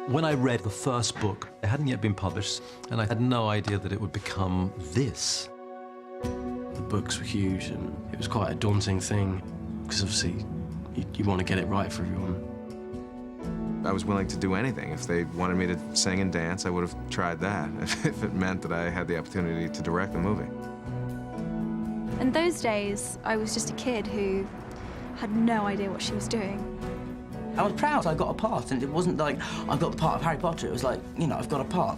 When I read the first book, it hadn't yet been published, and I had no idea that it would become this. The books were huge, and it was quite a daunting thing, because obviously you want to get it right for everyone. I was willing to do anything. If they wanted me to sing and dance, I would have tried that, if it meant that I had the opportunity to direct the movie. In those days, I was just a kid who had no idea what she was doing. I was proud I got a part, and it wasn't like I got the part of Harry Potter. It was like, you know, I've got a part.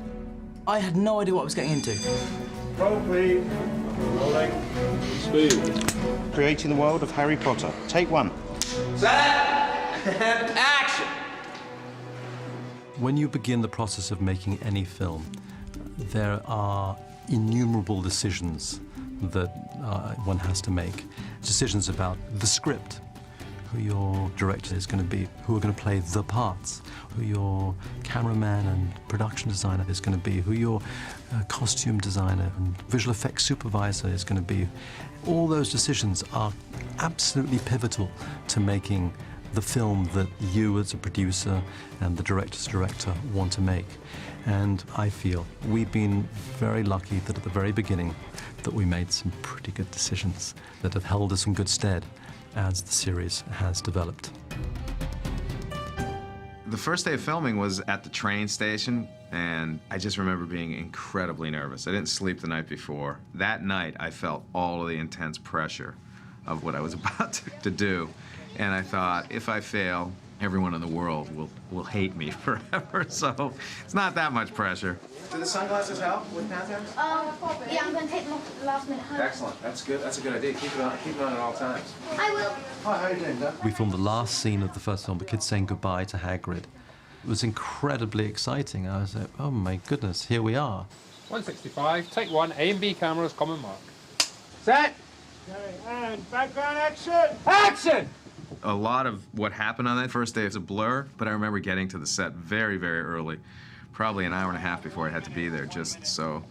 I had no idea what I was getting into. Roll, please. Rolling. Speed. Creating the world of Harry Potter. Take one. Set! And action! When you begin the process of making any film, there are innumerable decisions that one has to make. Decisions about the script, who your director is going to be, who are going to play the parts, who your cameraman and production designer is going to be, who your costume designer and visual effects supervisor is going to be. All those decisions are absolutely pivotal to making the film that you as a producer and the director's director want to make. And I feel we've been very lucky that at the very beginning that we made some pretty good decisions that have held us in good stead as the series has developed. The first day of filming was at the train station, and I just remember being incredibly nervous. I didn't sleep the night before. That night, I felt all of the intense pressure of what I was about to do. And I thought, if I fail, everyone in the world will hate me forever. So it's not that much pressure. Do the sunglasses help with contacts? Yeah, I'm going to take them off at the last minute. Excellent. That's good. That's a good idea. Keep it on at all times. I will. Hi, how are you doing, Doug? We filmed the last scene of the first film, the kids saying goodbye to Hagrid. It was incredibly exciting. I was like, oh my goodness, here we are. 165, take one, A and B cameras, common mark. Set. Okay, and background action. Action! A lot of what happened on that first day is a blur, but I remember getting to the set very, very early, probably an hour and a half before I had to be there, just so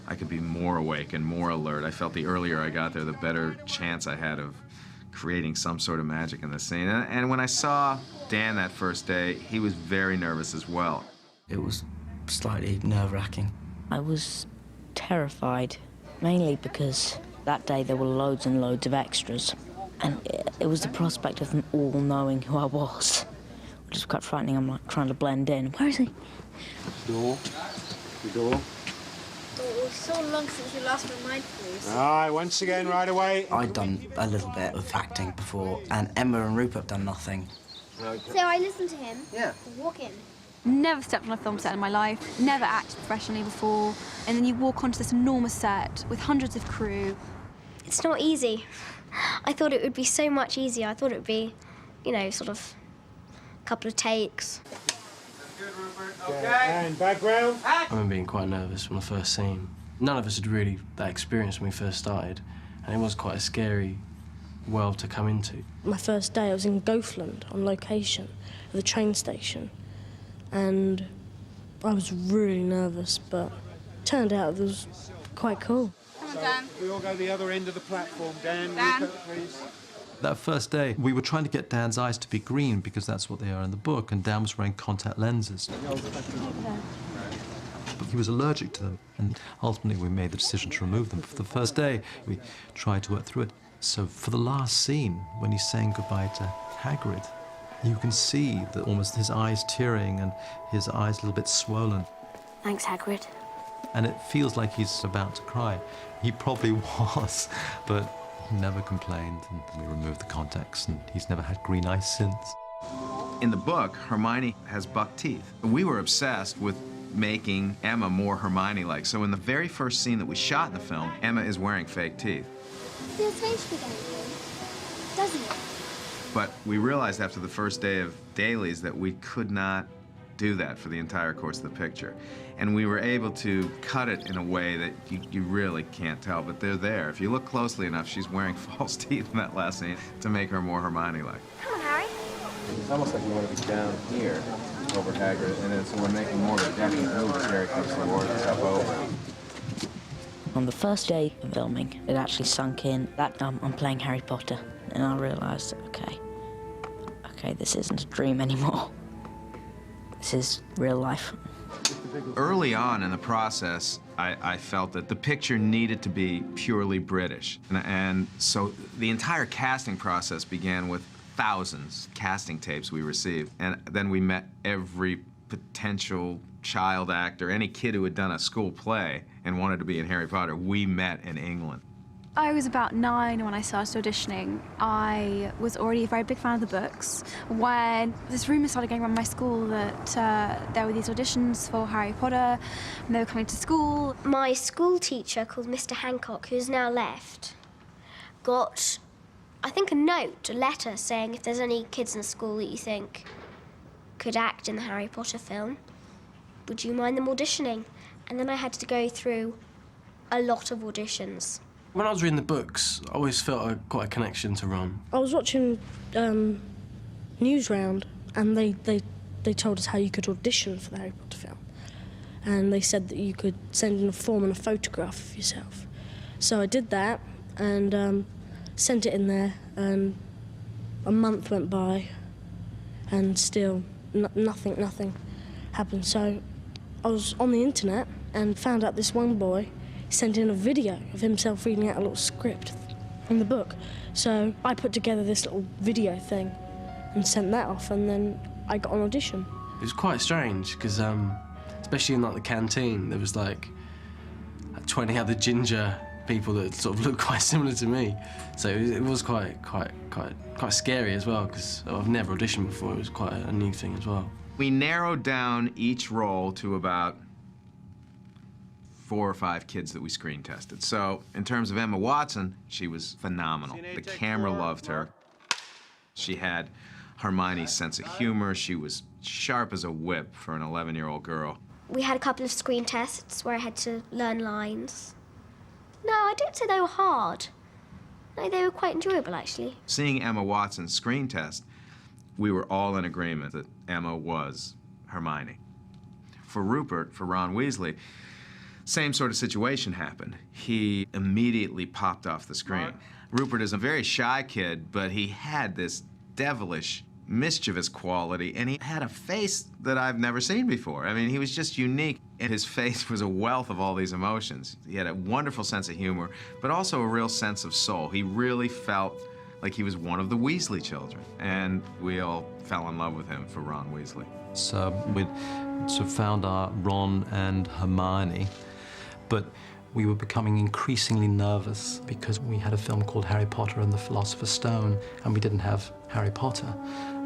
I could be more awake and more alert. I felt the earlier I got there, the better chance I had of creating some sort of magic in the scene. And when I saw Dan that first day, he was very nervous as well. It was slightly nerve-wracking. I was terrified, mainly because that day there were loads and loads of extras. And it was the prospect of them all knowing who I was, which is quite frightening. I'm like trying to blend in. Where is he? Door. The door. Oh, it's so long since you last reminded me. All right, once again, right away. I'd done a little bit of acting before, and Emma and Rupert done nothing. So I listened to him. Yeah. Walk in. Never stepped on a film set in my life, never acted professionally before, and then you walk onto this enormous set with hundreds of crew. It's not easy. I thought it would be so much easier. I thought it would be, you know, sort of a couple of takes. Good, Rupert. Okay. And background. I remember being quite nervous from the first scene. None of us had really that experience when we first started, and it was quite a scary world to come into. My first day, I was in Gothland on location at the train station, and I was really nervous, but it turned out it was quite cool. So we all go the other end of the platform. Dan, Rupert, please. That first day, we were trying to get Dan's eyes to be green because that's what they are in the book, and Dan was wearing contact lenses. But he was allergic to them, and ultimately we made the decision to remove them. For the first day, we tried to work through it. So for the last scene, when he's saying goodbye to Hagrid, you can see that almost his eyes tearing and his eyes a little bit swollen. Thanks, Hagrid. And it feels like he's about to cry. He probably was, but he never complained, and we removed the contacts, and he's never had green eyes since. In the book, Hermione has buck teeth. We were obsessed with making Emma more Hermione-like. So in the very first scene that we shot in the film, Emma is wearing fake teeth. Feels strange to be going through, doesn't it? But we realized after the first day of dailies that we could not do that for the entire course of the picture. And we were able to cut it in a way that you really can't tell, but they're there. If you look closely enough, she's wearing false teeth in that last scene to make her more Hermione-like. Come on, Harry. It's almost like you want to be down here over Hagrid, and then so we're making more of a definite move as Harry comes towards us up over. On the first day of filming, it actually sunk in that I'm playing Harry Potter, and I realised, okay, this isn't a dream anymore. this is real life. Early on in the process, I felt that the picture needed to be purely British. And so the entire casting process began with thousands of casting tapes we received. And then we met every potential child actor, any kid who had done a school play and wanted to be in Harry Potter, we met in England. I was about 9 when I started auditioning. I was already a very big fan of the books. When this rumour started going around my school that there were these auditions for Harry Potter, and they were coming to school. My school teacher, called Mr. Hancock, who's now left, got, I think, a letter saying if there's any kids in the school that you think could act in the Harry Potter film, would you mind them auditioning? And then I had to go through a lot of auditions. When I was reading the books, I always felt quite a connection to Ron. I was watching Newsround, and they told us how you could audition for the Harry Potter film. And they said that you could send in a form and a photograph of yourself. So I did that and sent it in there, and a month went by, and still nothing happened. So I was on the internet and found out this one boy sent in a video of himself reading out a little script from the book. So I put together this little video thing and sent that off, and then I got an audition. It was quite strange, because especially in like the canteen, there was like 20 other ginger people that sort of looked quite similar to me. So it was quite scary as well, because I've never auditioned before. It was quite a new thing as well. We narrowed down each role to about 4 or 5 kids that we screen tested. So in terms of Emma Watson, she was phenomenal. The camera loved her. She had Hermione's sense of humor. She was sharp as a whip for an 11-year-old girl. We had a couple of screen tests where I had to learn lines. No, I don't say they were hard. No, they were quite enjoyable, actually. Seeing Emma Watson's screen test, we were all in agreement that Emma was Hermione. For Rupert, for Ron Weasley, same sort of situation happened. He immediately popped off the screen. Rupert is a very shy kid, but he had this devilish, mischievous quality, and he had a face that I've never seen before. I mean, he was just unique, and his face was a wealth of all these emotions. He had a wonderful sense of humor, but also a real sense of soul. He really felt like he was one of the Weasley children, and we all fell in love with him for Ron Weasley. So we'd sort of found our Ron and Hermione, but we were becoming increasingly nervous because we had a film called Harry Potter and the Philosopher's Stone, and we didn't have Harry Potter.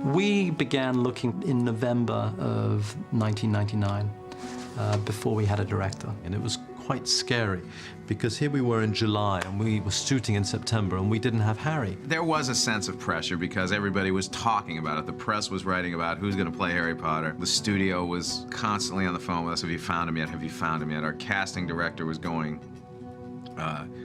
We began looking in November of 1999, before we had a director, and it was quite scary because here we were in July and we were shooting in September and we didn't have Harry. There was a sense of pressure because everybody was talking about it. The press was writing about who's going to play Harry Potter. The studio was constantly on the phone with us. Have you found him yet? Have you found him yet? Our casting director was going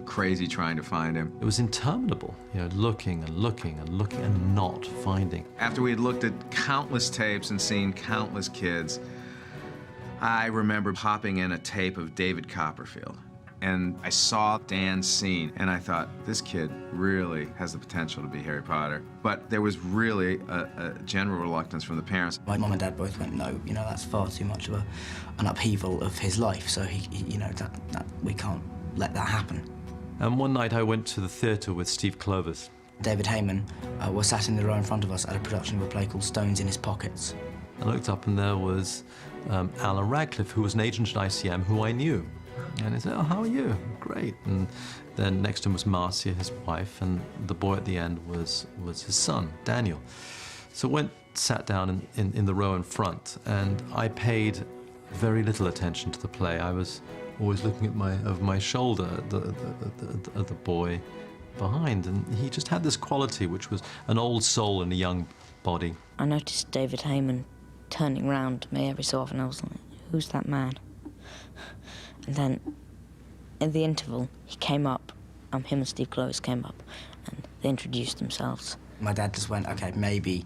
crazy trying to find him. It was interminable, you know, looking and looking and looking and not finding. After we had looked at countless tapes and seen countless kids, I remember popping in a tape of David Copperfield, and I saw Dan's scene, and I thought, this kid really has the potential to be Harry Potter. But there was really a general reluctance from the parents. My mum and dad both went, no, you know, that's far too much of an upheaval of his life, so he you know, that we can't let that happen. And one night I went to the theatre with Steve Clovis. David Heyman was sat in the row in front of us at a production of a play called Stones in His Pockets. I looked up and there was Alan Radcliffe, who was an agent at ICM who I knew. And he said, oh, how are you? Great. And then next to him was Marcia, his wife, and the boy at the end was his son, Daniel. So I went, sat down in the row in front, and I paid very little attention to the play. I was always looking at over my shoulder at the boy behind, and he just had this quality which was an old soul in a young body. I noticed David Heyman turning round to me every so often. I was like, who's that man? And then, in the interval, he came up, him and Steve Clovis came up, and they introduced themselves. My dad just went, okay, maybe,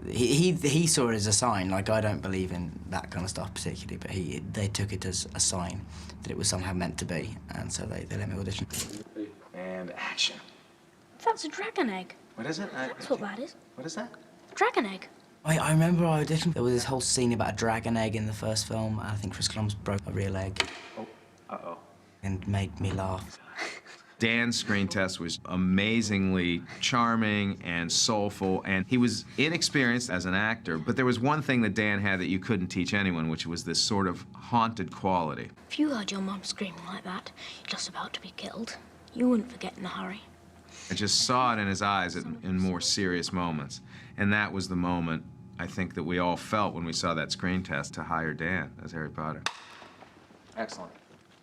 he saw it as a sign. Like, I don't believe in that kind of stuff particularly, but they took it as a sign that it was somehow meant to be, and so they let me audition. And action. That's a dragon egg. What is it? That's what that is. What is that? Dragon egg. I remember I auditioned. There was this whole scene about a dragon egg in the first film, and I think Chris Columbus broke a real egg. Oh, uh-oh. And made me laugh. Dan's screen test was amazingly charming and soulful, and he was inexperienced as an actor, but there was one thing that Dan had that you couldn't teach anyone, which was this sort of haunted quality. If you heard your mum screaming like that, you're just about to be killed. You wouldn't forget in a hurry. I just saw it in his eyes in more serious moments, and that was the moment, I think, that we all felt when we saw that screen test to hire Dan as Harry Potter. Excellent.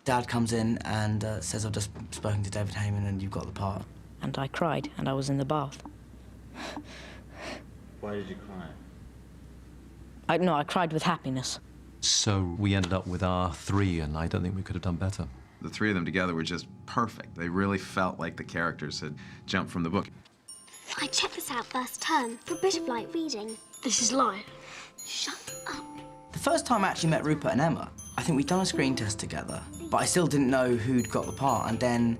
Dad comes in and says, I've just spoken to David Heyman and you've got the part. And I cried, and I was in the bath. Why did you cry? I cried with happiness. So we ended up with our 3, and I don't think we could have done better. The 3 of them together were just perfect. They really felt like the characters had jumped from the book. I checked this out first term for a bit of light reading. This is live. Shut up. The first time I actually met Rupert and Emma, I think we'd done a screen test together, but I still didn't know who'd got the part, and then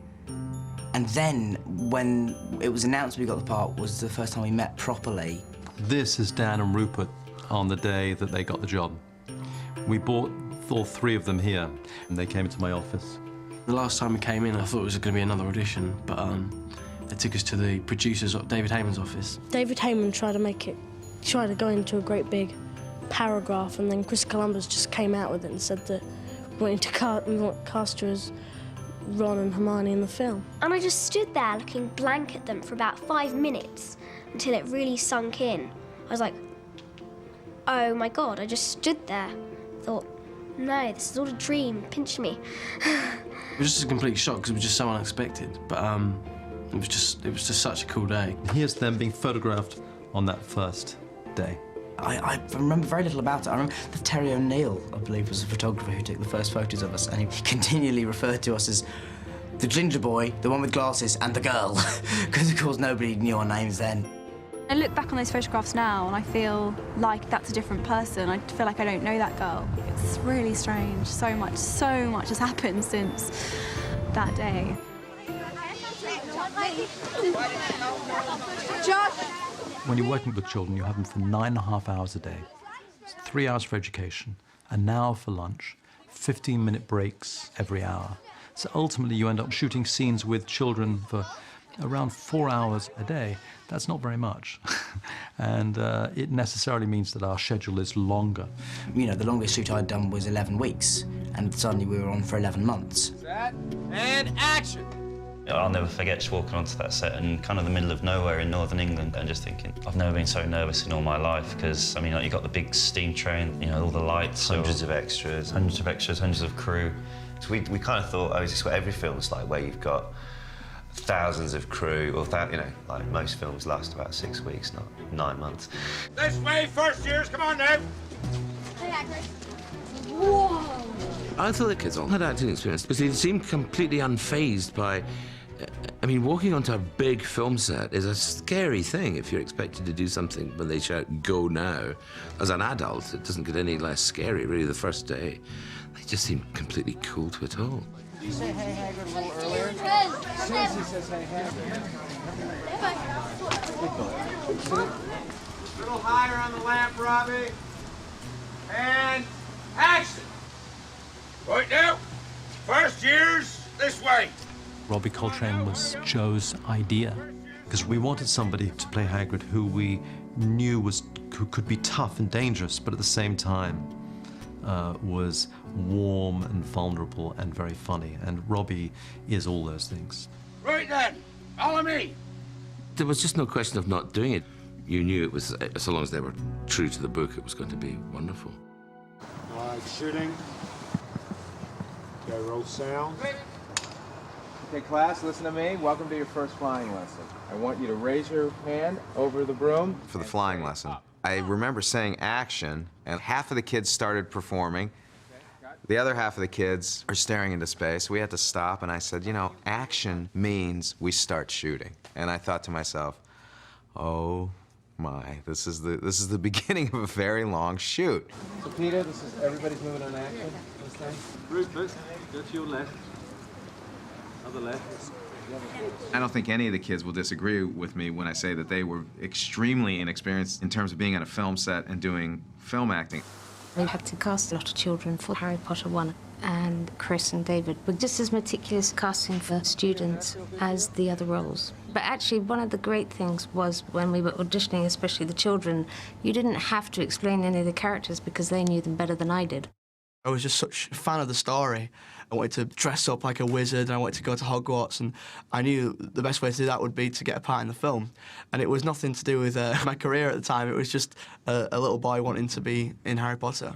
when it was announced we got the part was the first time we met properly. This is Dan and Rupert on the day that they got the job. We brought all 3 of them here, and they came into my office. The last time we came in, I thought it was going to be another audition, but they took us to the producer's, David Heyman's office. David Heyman tried to go into a great big paragraph, and then Chris Columbus just came out with it and said that we want cast you as Ron and Hermione in the film. And I just stood there looking blank at them for about 5 minutes until it really sunk in. I was like, oh my God, I just stood there. Thought, no, this is all a dream, pinch me. It was just a complete shock because it was just so unexpected, but it was just such a cool day. Here's them being photographed on that first day. I remember very little about it. I remember that Terry O'Neill, I believe, was the photographer who took the first photos of us, and he continually referred to us as the ginger boy, the one with glasses, and the girl, because, of course, nobody knew our names then. I look back on those photographs now and I feel like that's a different person. I feel like I don't know that girl. It's really strange. So much has happened since that day. When you're working with children, you have them for 9.5 hours a day. It's 3 hours for education, an hour for lunch, 15-minute breaks every hour. So ultimately, you end up shooting scenes with children for around 4 hours a day. That's not very much. And it necessarily means that our schedule is longer. You know, the longest shoot I'd done was 11 weeks, and suddenly we were on for 11 months. Set, and action! I'll never forget just walking onto that set and kind of the middle of nowhere in northern England and just thinking, I've never been so nervous in all my life, because, I mean, like, you've got the big steam train, you know, all the lights, hundreds of extras, hundreds of crew. So we kind of thought, oh, is this what every film's like, where you've got thousands of crew, or you know, like most films last about 6 weeks, not 9 months. This way, first years, come on now! Hey, Hagrid. Whoa! I thought the kids all had acting experience, because they seemed completely unfazed by... I mean, walking onto a big film set is a scary thing if you're expected to do something when they shout, go now. As an adult, it doesn't get any less scary, really, the first day. They just seem completely cool to it all. Did you say hey Hagrid a little earlier? Susie says hey Hagrid. A little higher on the lamp, Robbie. And action! Right now, first years, this way. Robbie Coltrane was Joe's idea, because we wanted somebody to play Hagrid who we knew who could be tough and dangerous, but at the same time was warm and vulnerable and very funny. And Robbie is all those things. Right then, follow me. There was just no question of not doing it. You knew it was, so long as they were true to the book, it was going to be wonderful. All right, shooting. Okay, roll sound. Okay, class, listen to me. Welcome to your first flying lesson. I want you to raise your hand over the broom. For the flying lesson, I remember saying action, and half of the kids started performing. The other half of the kids are staring into space. We had to stop, and I said, you know, action means we start shooting. And I thought to myself, oh my, this is the beginning of a very long shoot. So Peter, this is everybody's moving on action. Rupert, go to your left. Other left. I don't think any of the kids will disagree with me when I say that they were extremely inexperienced in terms of being on a film set and doing film acting. We had to cast a lot of children for Harry Potter 1, and Chris and David were just as meticulous casting for students as the other roles. But actually, one of the great things was when we were auditioning, especially the children, you didn't have to explain any of the characters because they knew them better than I did. I was just such a fan of the story. I wanted to dress up like a wizard, and I wanted to go to Hogwarts, and I knew the best way to do that would be to get a part in the film. And it was nothing to do with my career at the time. It was just a little boy wanting to be in Harry Potter.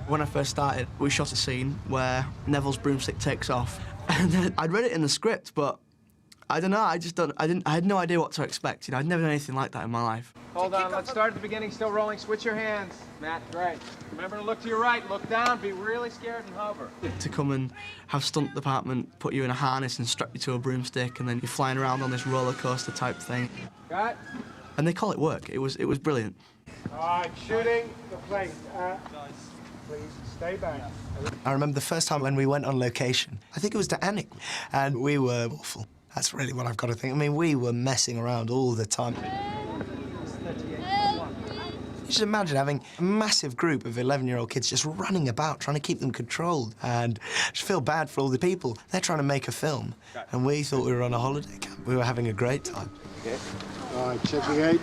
When I first started, we shot a scene where Neville's broomstick takes off. And I'd read it in the script, but I don't know, I had no idea what to expect. You know, I'd never done anything like that in my life. Hold on, let's start at the beginning, still rolling. Switch your hands. Matt, great. Remember to look to your right, look down, be really scared and hover. To come and have stunt department put you in a harness and strap you to a broomstick, and then you're flying around on this roller coaster type thing. Cut. And they call it work. It was brilliant. All right, shooting the plate. Please stay back. I remember the first time when we went on location. I think it was to Annick, and we were awful. That's really what I've got to think. I mean, we were messing around all the time. You should imagine having a massive group of 11-year-old kids just running about, trying to keep them controlled. And just feel bad for all the people. They're trying to make a film, and we thought we were on a holiday camp. We were having a great time. Okay. All right, checking aid.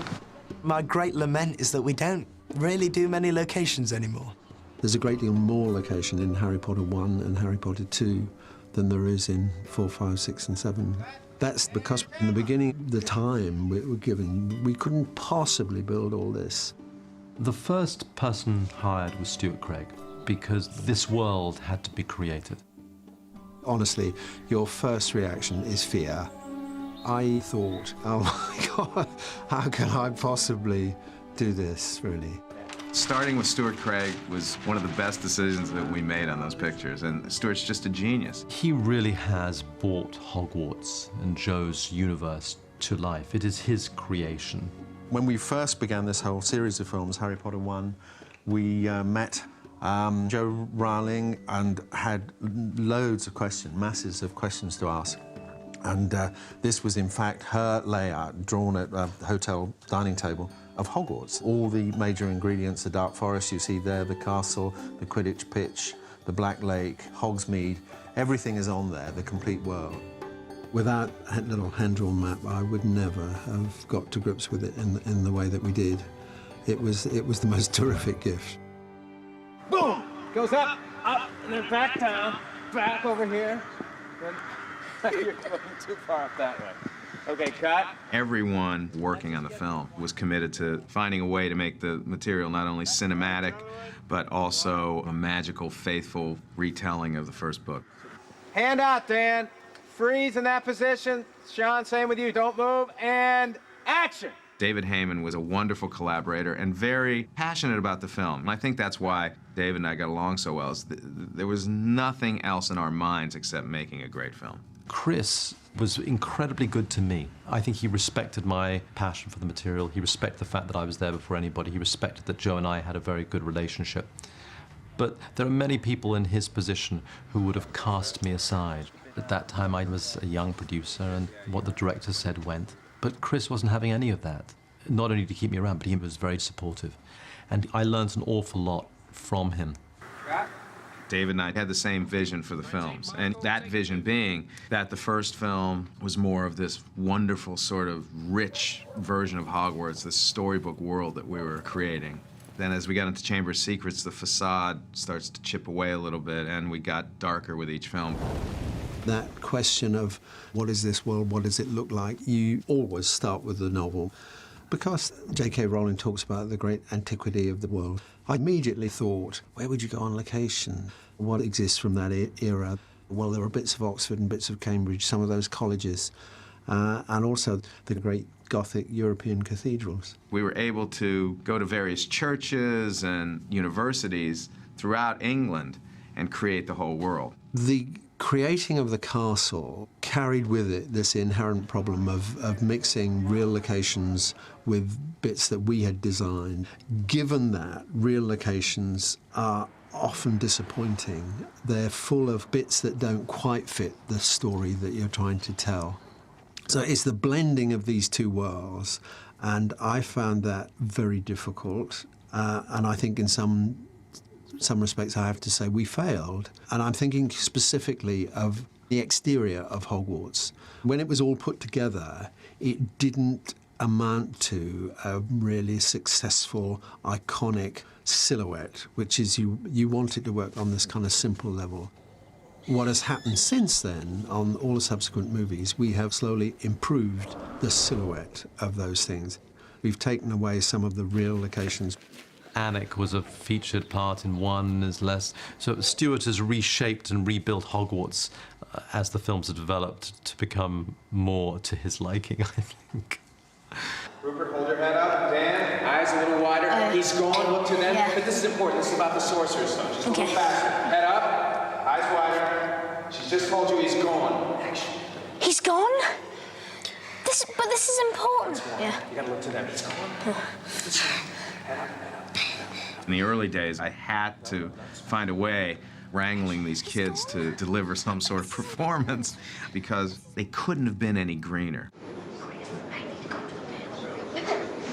My great lament is that we don't really do many locations anymore. There's a great deal more location in Harry Potter 1 and Harry Potter 2 than there is in 4, 5, 6 and 7. That's because in the beginning, the time we were given, we couldn't possibly build all this. The first person hired was Stuart Craig, because this world had to be created. Honestly, your first reaction is fear. I thought, oh my God, how can I possibly do this, really? Starting with Stuart Craig was one of the best decisions that we made on those pictures, and Stuart's just a genius. He really has brought Hogwarts and Joe's universe to life. It is his creation. When we first began this whole series of films, Harry Potter 1, we met Joe Rowling and had loads of questions, masses of questions to ask. And this was, in fact, her layout drawn at a hotel dining table of Hogwarts. All the major ingredients, the Dark Forest you see there, the castle, the Quidditch pitch, the Black Lake, Hogsmeade, everything is on there, the complete world. Without a little hand-drawn map, I would never have got to grips with it in the way that we did. It was the most terrific gift. Boom! Goes up, and then back down, back over here. Then you're going too far up that way. Okay, cut. Everyone working on the film was committed to finding a way to make the material not only cinematic, but also a magical, faithful retelling of the first book. Hand out, Dan. Freeze in that position. Sean, same with you. Don't move. And action. David Heyman was a wonderful collaborator and very passionate about the film. And I think that's why David and I got along so well. There was nothing else in our minds except making a great film. Chris was incredibly good to me. I think he respected my passion for the material. He respected the fact that I was there before anybody. He respected that Joe and I had a very good relationship. But there are many people in his position who would have cast me aside. At that time, I was a young producer, and what the director said went. But Chris wasn't having any of that. Not only to keep me around, but he was very supportive. And I learned an awful lot from him. David and I had the same vision for the films, and that vision being that the first film was more of this wonderful sort of rich version of Hogwarts, this storybook world that we were creating. Then as we got into Chamber of Secrets, the facade starts to chip away a little bit, and we got darker with each film. That question of what is this world, what does it look like, you always start with the novel. Because J.K. Rowling talks about the great antiquity of the world, I immediately thought, where would you go on location? What exists from that era? Well, there are bits of Oxford and bits of Cambridge, some of those colleges, and also the great Gothic European cathedrals. We were able to go to various churches and universities throughout England and create the whole world. The creating of the castle carried with it this inherent problem of mixing real locations with bits that we had designed. Given that real locations are often disappointing, they're full of bits that don't quite fit the story that you're trying to tell. So it's the blending of these two worlds, and I found that very difficult. And I think in some respects, I have to say we failed. And I'm thinking specifically of the exterior of Hogwarts. When it was all put together, it didn't amount to a really successful, iconic silhouette, which is you want it to work on this kind of simple level. What has happened since then, on all the subsequent movies, we have slowly improved the silhouette of those things. We've taken away some of the real locations. Anik was a featured part in one, is less. So Stuart has reshaped and rebuilt Hogwarts as the films have developed to become more to his liking, I think. Rupert, hold your head up. Dan, eyes a little wider. He's gone. Look to them. Yeah. But this is important. This is about the sorcerer's stone. Just a little faster. Head up. Eyes wider. She's just told you he's gone. Action. He's gone? But this is important. Yeah. You gotta look to them. He's gone. Head up. In the early days, I had to find a way wrangling these kids to deliver some sort of performance because they couldn't have been any greener.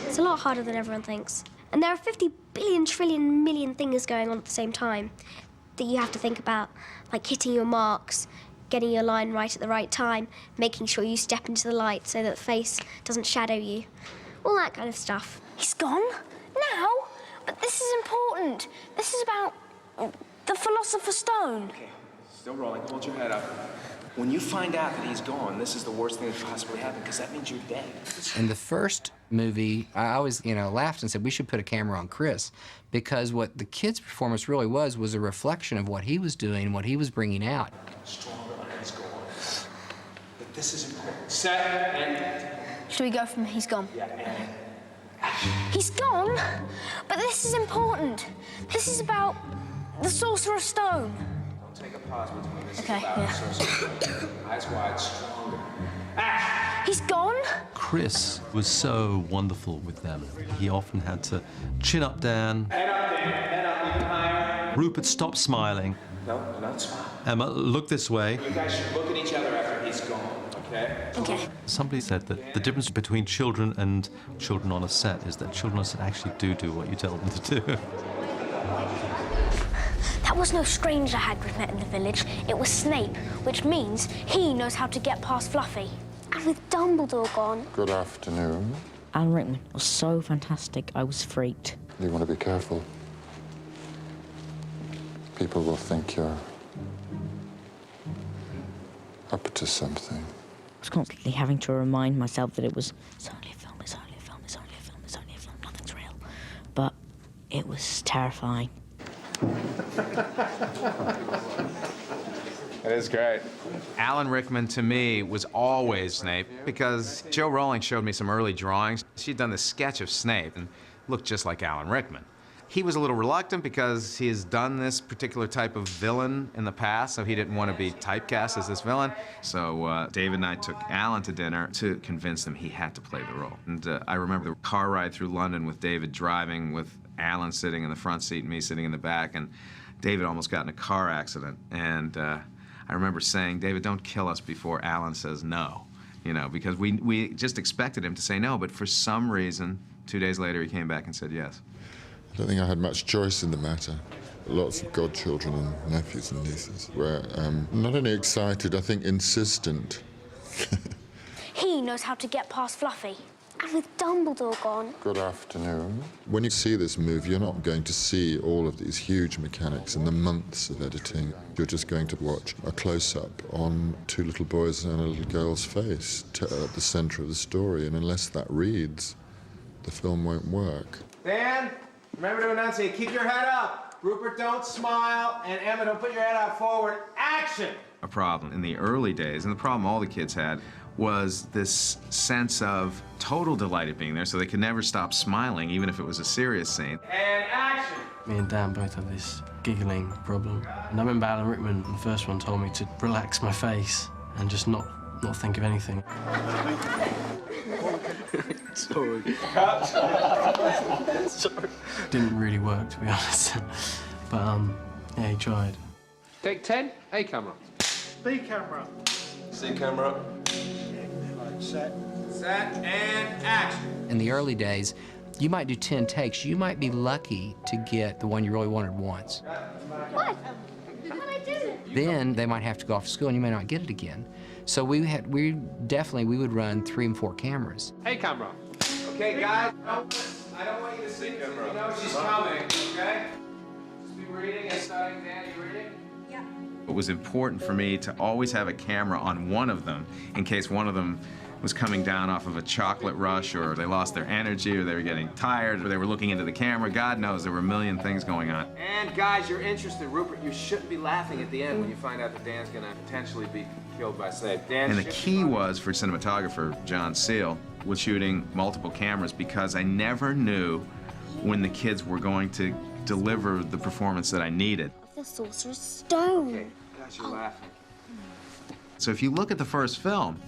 It's a lot harder than everyone thinks. And there are 50 billion, trillion, million things going on at the same time that you have to think about, like hitting your marks, getting your line right at the right time, making sure you step into the light so that the face doesn't shadow you. All that kind of stuff. He's gone? Now? But this is important. This is about the Philosopher's Stone. Okay, still rolling. Hold your head up. When you find out that he's gone, this is the worst thing that could possibly happen, because that means you're dead. In the first movie, I always, laughed and said we should put a camera on Chris, because what the kid's performance really was a reflection of what he was doing, what he was bringing out. Stronger on he's gone. But this is important. Set and... Should we go from he's gone? Yeah, and... He's gone? But this is important. This is about the Sorcerer's Stone. Don't take a pause between this. Okay, yeah. Eyes wide, stronger. He's gone? Chris was so wonderful with them. He often had to chin up Dan. Head up, Dan. Head up, even higher. Rupert, stop smiling. No, don't smile. Emma, look this way. You guys should look at each other after he's gone, okay? Okay. Somebody said that the difference between children and children on a set is that children on a set actually do what you tell them to do. That was no stranger Hagrid met in the village. It was Snape, which means he knows how to get past Fluffy. And with Dumbledore gone... Good afternoon. Alan Rickman was so fantastic, I was freaked. You want to be careful. People will think you're up to something. I was constantly having to remind myself that it's only a film, it's only a film, it's only a film, it's only a film, nothing's real. But it was terrifying. That is great. Alan Rickman, to me, was always Snape because Joe Rowling showed me some early drawings. She'd done this sketch of Snape and looked just like Alan Rickman. He was a little reluctant because he has done this particular type of villain in the past, so he didn't want to be typecast as this villain. So David and I took Alan to dinner to convince him he had to play the role. And I remember the car ride through London with David driving, with Alan sitting in the front seat and me sitting in the back, and David almost got in a car accident. And I remember saying, David, don't kill us before Alan says no, because we just expected him to say no, but for some reason, 2 days later, he came back and said yes. I don't think I had much choice in the matter. Lots of godchildren and nephews and nieces were not only excited, I think insistent. He knows how to get past Fluffy. And with Dumbledore gone... Good afternoon. When you see this movie, you're not going to see all of these huge mechanics and the months of editing. You're just going to watch a close-up on two little boys and a little girl's face at the center of the story, and unless that reads, the film won't work. Dan, remember to enunciate. Keep your head up. Rupert, don't smile. And Emma, don't put your head out forward. Action! A problem in the early days, and the problem all the kids had, was this sense of total delight at being there, so they could never stop smiling, even if it was a serious scene. And action! Me and Dan both have this giggling problem. And I remember Alan Rickman, the first one, told me to relax my face and just not think of anything. Sorry. Sorry. Didn't really work, to be honest. But, yeah, he tried. Take 10, A camera. B camera. C camera. Set. Set and action. In the early days, you might do 10 takes. You might be lucky to get the one you really wanted once. What? How did I do it? Then they might have to go off to school and you may not get it again. So we would run 3 and 4 cameras. Hey, camera. Okay, guys. I don't want you to see her. You know she's coming, okay? Just be reading and studying. Dan, you reading? Yeah. It was important for me to always have a camera on one of them in case one of them was coming down off of a chocolate rush, or they lost their energy, or they were getting tired, or they were looking into the camera. God knows, there were a million things going on. And guys, you're interested. Rupert, you shouldn't be laughing at the end when you find out that Dan's gonna potentially be killed by Slade. Dan, And the key was, for cinematographer John Seal, was shooting multiple cameras, because I never knew when the kids were going to deliver the performance that I needed. The Sorcerer's Stone. Okay, guys, you're laughing. So if you look at the first film,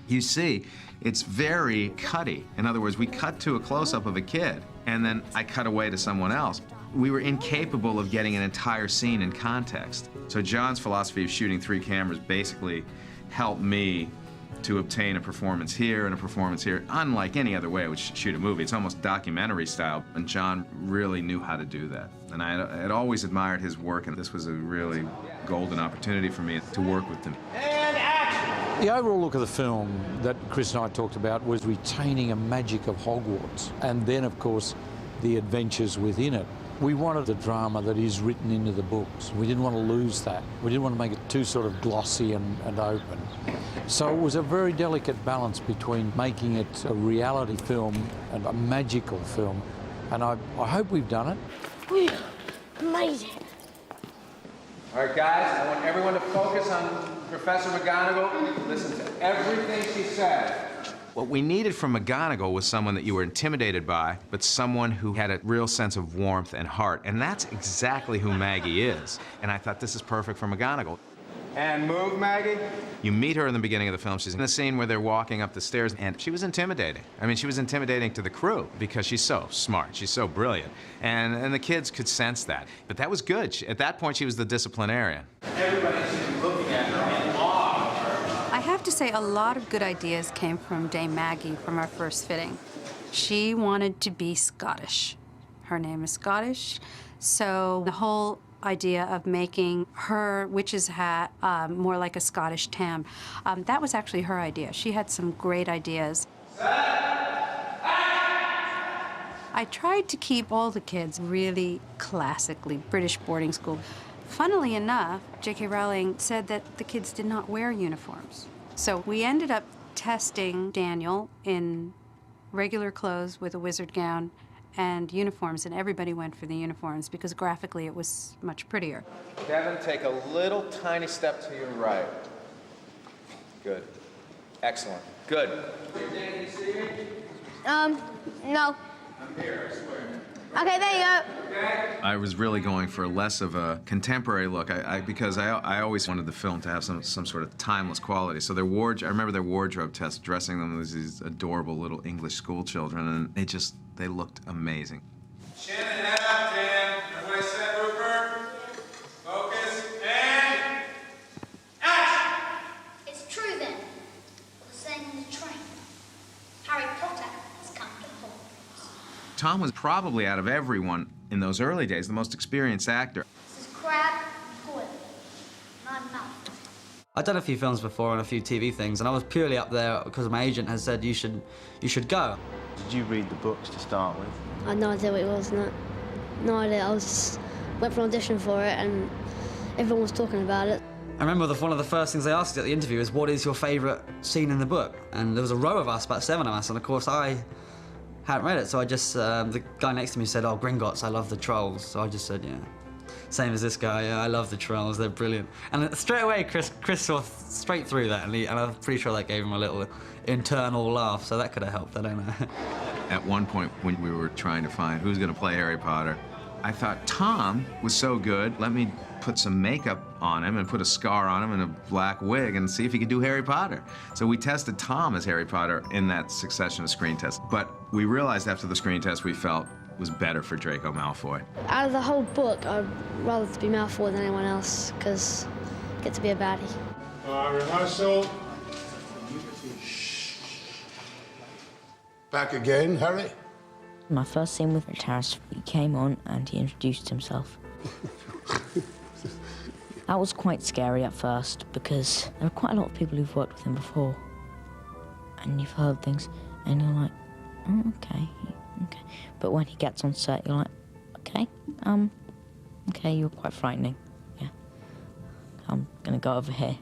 you see it's very cutty. In other words, we cut to a close-up of a kid, and then I cut away to someone else. We were incapable of getting an entire scene in context. So John's philosophy of shooting 3 cameras basically helped me to obtain a performance here and a performance here, unlike any other way I would shoot a movie. It's almost documentary style, and John really knew how to do that. And I had always admired his work, and this was a really golden opportunity for me to work with him. And action! The overall look of the film that Chris and I talked about was retaining a magic of Hogwarts, and then, of course, the adventures within it. We wanted the drama that is written into the books. We didn't want to lose that. We didn't want to make it too sort of glossy and open. So it was a very delicate balance between making it a reality film and a magical film, and I hope we've done it. We made it. All right, guys, I want everyone to focus on Professor McGonagall. Listen to everything she said. What we needed from McGonagall was someone that you were intimidated by, but someone who had a real sense of warmth and heart, and that's exactly who Maggie is. And I thought, this is perfect for McGonagall. And move, Maggie. You meet her in the beginning of the film. She's in the scene where they're walking up the stairs, and she was intimidating. I mean, she was intimidating to the crew because she's so smart, she's so brilliant. And the kids could sense that. But that was good. At that point, she was the disciplinarian. Everybody should be looking at her in awe of her. I have to say, a lot of good ideas came from Dame Maggie from our first fitting. She wanted to be Scottish. Her name is Scottish, so the whole idea of making her witch's hat more like a Scottish tam, that was actually her idea. She had some great ideas. I tried to keep all the kids really classically British boarding school. Funnily enough, J.K. Rowling said that the kids did not wear uniforms. So we ended up testing Daniel in regular clothes with a wizard gown and uniforms, and everybody went for the uniforms because graphically it was much prettier. Kevin, take a little tiny step to your right. Good. Excellent. Good. Dan, can you see me? No. I'm here, I swear. Okay, there you go. Okay. I was really going for less of a contemporary look, because I always wanted the film to have some sort of timeless quality. So their wardrobe, I remember their wardrobe test, dressing them as these adorable little English school children, and they looked amazing. Chin and head up, Dan. Everybody set, Rupert. Focus, and action! It's true then. What was saying in the train. Harry Potter has come to Hogwarts. Tom was probably, out of everyone in those early days, the most experienced actor. This is Crab Goyle. And I'm Malfoy. I'd done a few films before and a few TV things, and I was purely up there because my agent had said you should go. Did you read the books to start with? I had no idea what it was, no idea. I went for an audition for it, and everyone was talking about it. I remember one of the first things they asked at the interview is, what is your favourite scene in the book? And there was a row of us, about 7 of us, and of course I hadn't read it, so I just, the guy next to me said, oh, Gringotts, I love the trolls. So I just said, yeah. Same as this guy, yeah, I love the trolls, they're brilliant. And straight away, Chris saw straight through that, and I'm pretty sure that gave him a little internal laugh, so that could have helped, I don't know. At one point, when we were trying to find who's going to play Harry Potter, I thought Tom was so good, let me put some makeup on him and put a scar on him and a black wig and see if he could do Harry Potter. So we tested Tom as Harry Potter in that succession of screen tests. But we realized after the screen test we felt was better for Draco Malfoy. Out of the whole book, I'd rather to be Malfoy than anyone else, because I get to be a baddie. Rehearsal. Back again, Harry? My first scene with Terrace, he came on and he introduced himself. That was quite scary at first because there are quite a lot of people who've worked with him before. And you've heard things and you're like, oh, okay. But when he gets on set, you're like, okay, you're quite frightening. Yeah. I'm gonna go over here.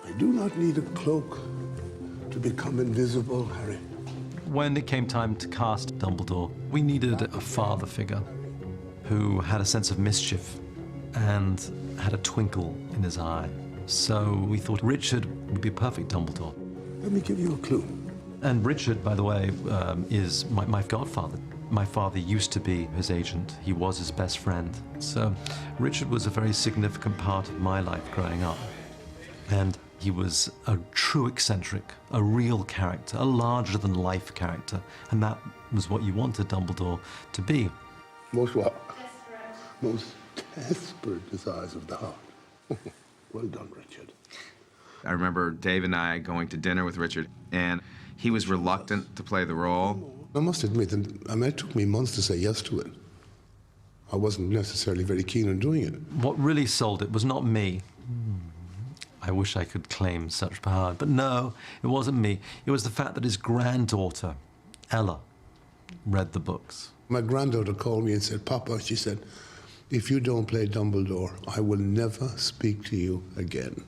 I do not need a cloak to become invisible, Harry. When it came time to cast Dumbledore, we needed a father figure who had a sense of mischief and had a twinkle in his eye. So we thought Richard would be a perfect Dumbledore. Let me give you a clue. And Richard, by the way, is my godfather. My father used to be his agent. He was his best friend. So Richard was a very significant part of my life growing up. And he was a true eccentric, a real character, a larger-than-life character. And that was what you wanted Dumbledore to be. Most what? Most desperate desires of the heart. Well done, Richard. I remember Dave and I going to dinner with Richard, and he was reluctant to play the role. I must admit that it took me months to say yes to it. I wasn't necessarily very keen on doing it. What really sold it was not me. I wish I could claim such power, but no, it wasn't me. It was the fact that his granddaughter, Ella, read the books. My granddaughter called me and said, Papa, she said, if you don't play Dumbledore, I will never speak to you again.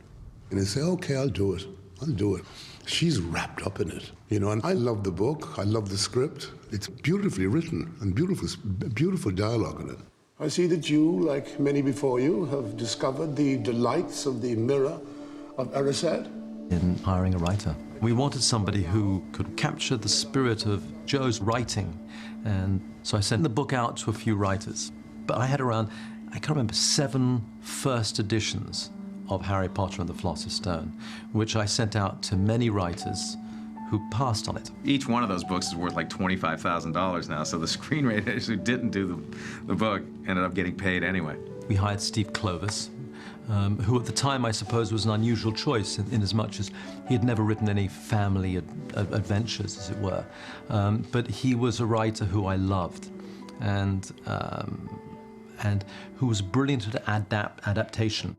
And I say, okay, I'll do it. She's wrapped up in it, you know, and I love the book, I love the script. It's beautifully written and beautiful dialogue in it. I see that you, like many before you, have discovered the delights of the mirror of Erised. In hiring a writer, we wanted somebody who could capture the spirit of Joe's writing, and so I sent the book out to a few writers. But I had around, I can't remember, 7 first editions of Harry Potter and the Philosopher's Stone, which I sent out to many writers who passed on it. Each one of those books is worth like $25,000 now, so the screenwriters who didn't do the book ended up getting paid anyway. We hired Steve Clovis, who at the time I suppose was an unusual choice in as much as he had never written any family adventures, as it were. But he was a writer who I loved, and who was brilliant at adaptation.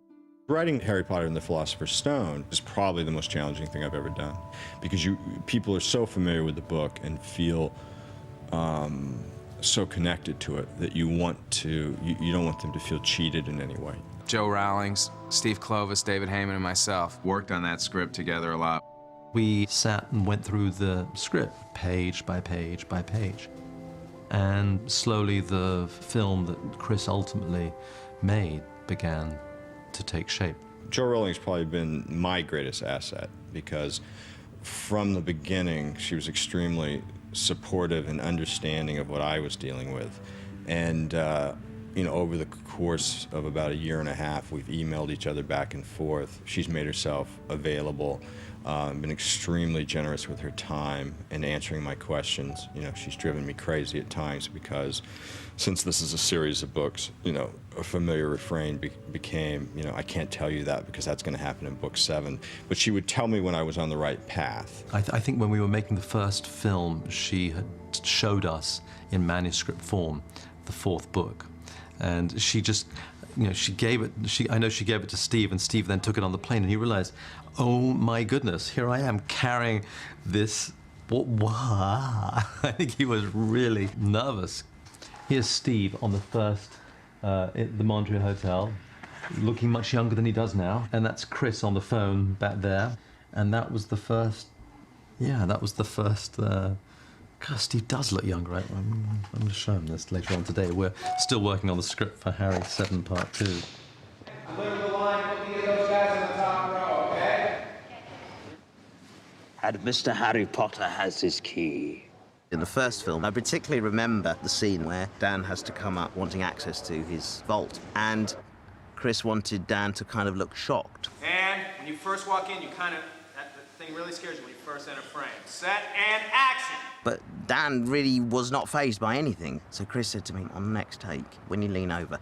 Writing Harry Potter and the Philosopher's Stone is probably the most challenging thing I've ever done, because people are so familiar with the book and feel so connected to it that you don't want them to feel cheated in any way. Joe Rowling, Steve Clovis, David Heyman, and myself worked on that script together a lot. We sat and went through the script page by page by page. And slowly the film that Chris ultimately made began to take shape. Jo Rowling's probably been my greatest asset, because from the beginning she was extremely supportive and understanding of what I was dealing with. And over the course of about 1.5 years, we've emailed each other back and forth. She's made herself available, been extremely generous with her time and answering my questions. She's driven me crazy at times, because since this is a series of books, a familiar refrain became, I can't tell you that because that's going to happen in book 7. But she would tell me when I was on the right path. I think when we were making the first film, she had showed us in manuscript form the 4th book. And she just, she gave it to Steve, and Steve then took it on the plane, and he realized, oh my goodness, here I am carrying this. I think he was really nervous. Here's Steve on the first, at the Mondrian Hotel, looking much younger than he does now. And that's Chris on the phone back there. And that was the first, God, Steve does look younger, right? I'm going to show him this later on today. We're still working on the script for Harry 7 Part 2. Clear the line, put me and those guys on the top row, okay? And Mr. Harry Potter has his key. In the first film, I particularly remember the scene where Dan has to come up wanting access to his vault, and Chris wanted Dan to kind of look shocked. And when you first walk in, that thing really scares you when you first enter frame. Set and action! But Dan really was not fazed by anything. So Chris said to me, on the next take, when you lean over,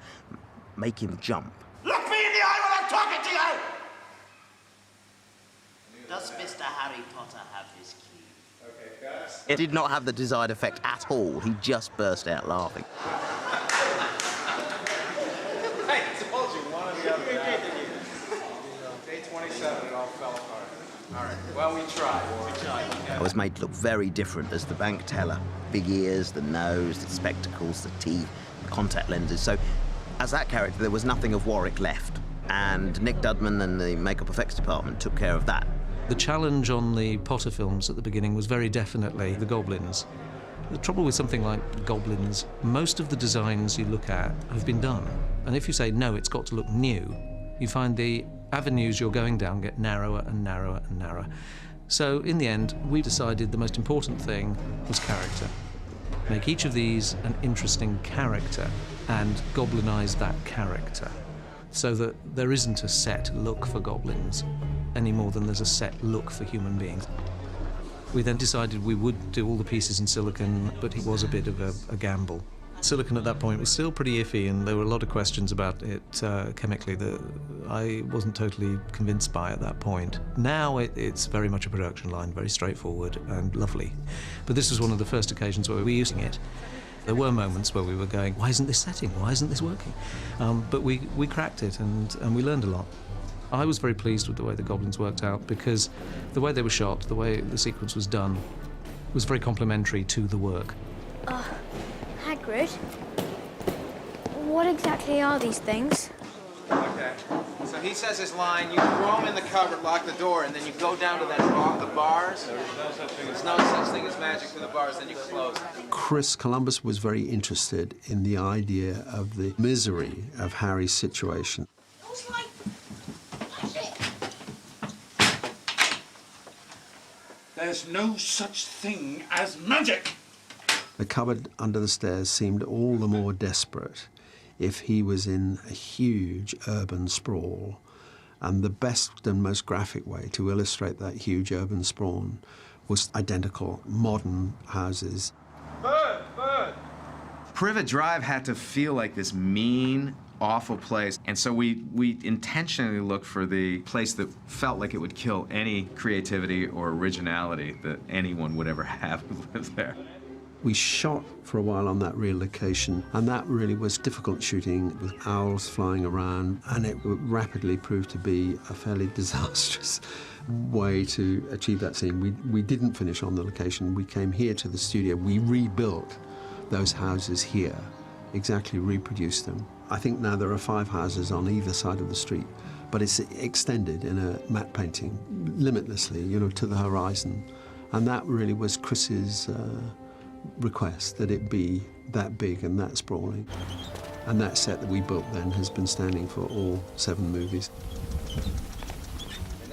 make him jump. Look me in the eye when I'm talking to you! Does Mr. Harry Potter have his key? It did not have the desired effect at all. He just burst out laughing. Hey, I told you, one or the other. Day 27, it all fell apart. All right, well, we tried. I was made to look very different as the bank teller. Big ears, the nose, the spectacles, the teeth, the contact lenses. So, as that character, there was nothing of Warwick left. And Nick Dudman and the makeup effects department took care of that. The challenge on the Potter films at the beginning was very definitely the goblins. The trouble with something like goblins, most of the designs you look at have been done. And if you say, no, it's got to look new, you find the avenues you're going down get narrower and narrower and narrower. So in the end, we decided the most important thing was character. Make each of these an interesting character and goblinize that character so that there isn't a set look for goblins any more than there's a set look for human beings. We then decided we would do all the pieces in silicon, but it was a bit of a gamble. Silicon at that point was still pretty iffy, and there were a lot of questions about it chemically that I wasn't totally convinced by at that point. Now it's very much a production line, very straightforward and lovely. But this was one of the first occasions where we were using it. There were moments where we were going, why isn't this setting? Why isn't this working? But we cracked it, and we learned a lot. I was very pleased with the way the goblins worked out, because the way they were shot, the way the sequence was done, was very complementary to the work. Hagrid, what exactly are these things? Okay. So he says his line, you throw them in the cupboard, lock the door, and then you go down to the bars. There's no such thing as magic through the bars, then you close it. Chris Columbus was very interested in the idea of the misery of Harry's situation. There's no such thing as magic. The cupboard under the stairs seemed all the more desperate if he was in a huge urban sprawl. And the best and most graphic way to illustrate that huge urban sprawl was identical modern houses. Bird! Privet Drive had to feel like this mean, awful place. And so we intentionally looked for the place that felt like it would kill any creativity or originality that anyone would ever have who lived there. We shot for a while on that real location, and that really was difficult shooting with owls flying around, and it rapidly proved to be a fairly disastrous way to achieve that scene. We didn't finish on the location. We came here to the studio. We rebuilt those houses here, exactly reproduced them. I think now there are 5 houses on either side of the street, but it's extended in a matte painting limitlessly, you know, to the horizon. And that really was Chris's request, that it be that big and that sprawling. And that set that we built then has been standing for all 7 movies.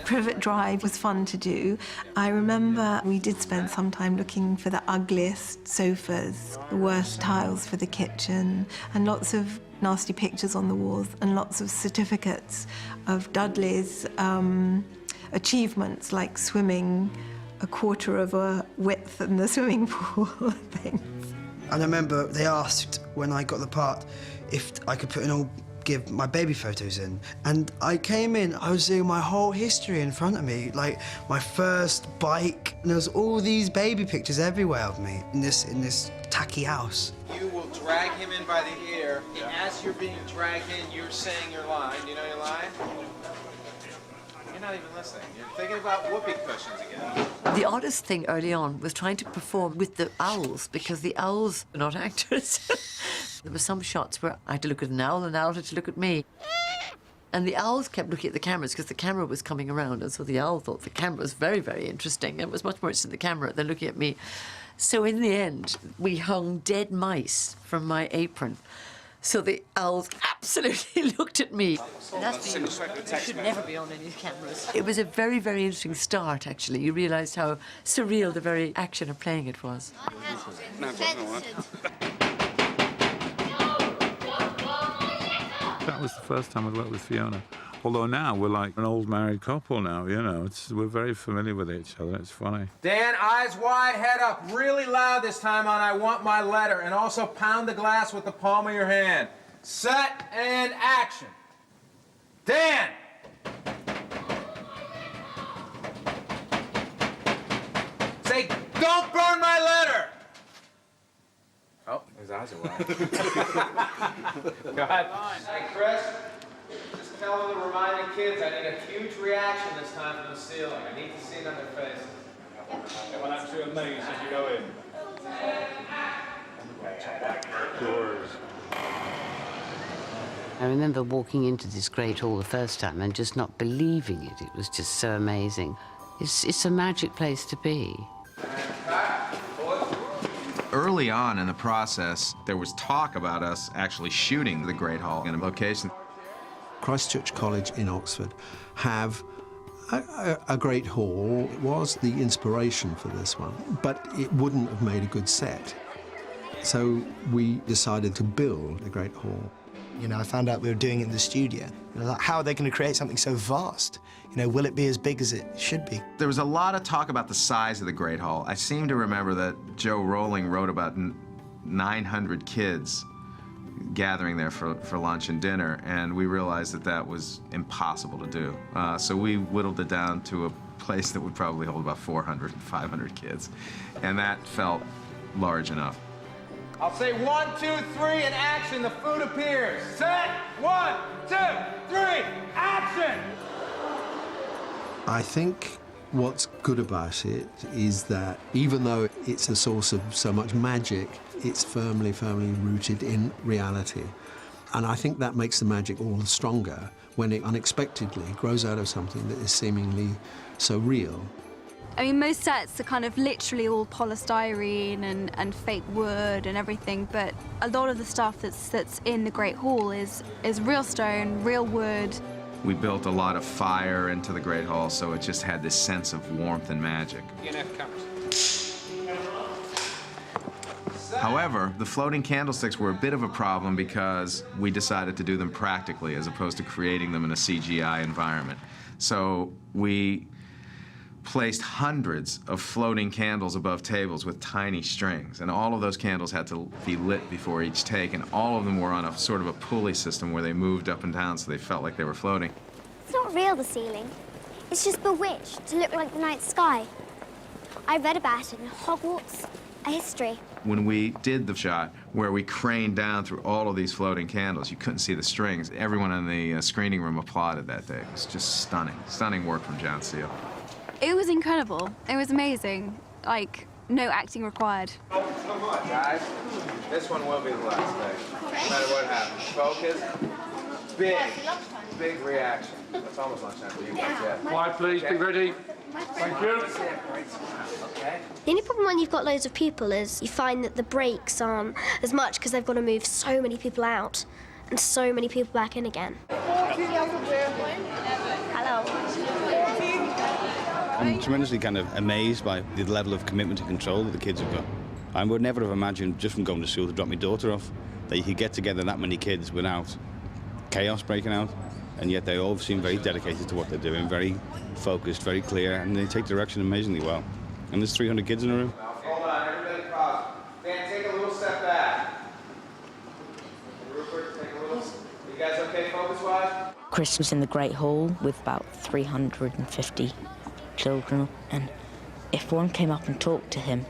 Privet Drive was fun to do. I remember we did spend some time looking for the ugliest sofas, the worst tiles for the kitchen, and lots of nasty pictures on the walls, and lots of certificates of Dudley's achievements, like swimming a quarter of a width in the swimming pool things. And I remember they asked when I got the part if I could give my baby photos in. And I came in, I was seeing my whole history in front of me, like my first bike, and there was all these baby pictures everywhere of me in this tacky house. You will drag him in by the ear, and as you're being dragged in, you're saying your line. Do you know your line? You're not even listening. You're thinking about whoopee cushions again. The oddest thing early on was trying to perform with the owls, because the owls are not actors. There were some shots where I had to look at an owl and the owl had to look at me. And the owls kept looking at the cameras because the camera was coming around, and so the owl thought the camera was very, very interesting. It was much more interested in the camera than looking at me. So in the end, we hung dead mice from my apron. So the owls absolutely looked at me. And that's you should never be on any cameras. It was a very, very interesting start, actually. You realised how surreal the very action of playing it was. That was the first time I'd worked with Fiona. Although now we're like an old married couple now, you know. We're very familiar with each other. It's funny. Dan, eyes wide, head up, really loud this time on I Want My Letter, and also pound the glass with the palm of your hand. Set and action. Dan! Say Don't burn my letter! Oh, his eyes are wide. Go ahead. Hey, Chris, just tell them to remind the kids I need a huge reaction this time from the ceiling. I need to see it on their faces. They will actually amaze as you go in. Doors. I remember walking into this great hall the first time and just not believing it. It was just so amazing. It's a magic place to be. Early on in the process, there was talk about us actually shooting the Great Hall in a location. Christchurch College in Oxford have a great hall. It was the inspiration for this one, but it wouldn't have made a good set. So we decided to build a great hall. You know, I found out we were doing it in the studio. You know, like, how are they going to create something so vast? You know, will it be as big as it should be? There was a lot of talk about the size of the Great Hall. I seem to remember that Joe Rowling wrote about 900 kids gathering there for lunch and dinner, and we realized that that was impossible to do. So we whittled it down to a place that would probably hold about 400, 500 kids, and that felt large enough. I'll say 1, 2, 3, and action. The food appears. Set. 1, 2, 3, action! I think what's good about it is that even though it's a source of so much magic, it's firmly rooted in reality. And I think that makes the magic all the stronger when it unexpectedly grows out of something that is seemingly so real. I mean, most sets are kind of literally all polystyrene and fake wood and everything, but a lot of the stuff that's in the Great Hall is real stone, real wood. We built a lot of fire into the Great Hall, so it just had this sense of warmth and magic. However, the floating candlesticks were a bit of a problem because we decided to do them practically as opposed to creating them in a CGI environment. So we placed hundreds of floating candles above tables with tiny strings, and all of those candles had to be lit before each take, and all of them were on a sort of a pulley system where they moved up and down so they felt like they were floating. It's not real, the ceiling. It's just bewitched to look like the night sky. I read about it in Hogwarts, a history. When we did the shot where we craned down through all of these floating candles, you couldn't see the strings. Everyone in the screening room applauded that day. It was just stunning. Stunning work from John Seal. It was incredible. It was amazing. Like, no acting required. Come on, guys. This one will be the last day. No matter what happens. Focus. Big reaction. It's almost lunchtime for you guys, yeah. Quiet, please. Be ready. Thank you. The only problem when you've got loads of people is you find that the breaks aren't as much because they've got to move so many people out and so many people back in again. Hello. I'm tremendously kind of amazed by the level of commitment and control that the kids have got. I would never have imagined, just from going to school to drop my daughter off, that you could get together that many kids without chaos breaking out, and yet they all seem very dedicated to what they're doing, very focused, very clear, and they take direction amazingly well. And there's 300 kids in the room. Hold on, everybody pause. Dan, take a little step back. Rupert, take a little. Are you guys okay focus-wise? Chris was in the Great Hall with about 350 children, and if one came up and talked to him,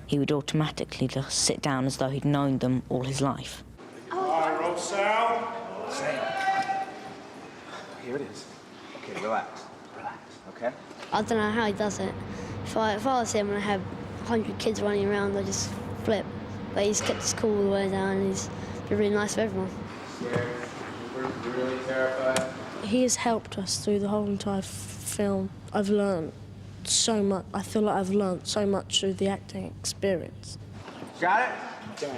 he would automatically just sit down as though he'd known them all his life. All right, Rob, Sal. Here it is. Okay, relax, okay? I don't know how he does it. If I was him and I had 100 kids running around, I'd just flip. But he's kept his cool all the way down, and he's been really nice for everyone. Scared? We're really terrified? He has helped us through the whole entire film. I've learned so much. I feel like I've learned so much through the acting experience. Got it?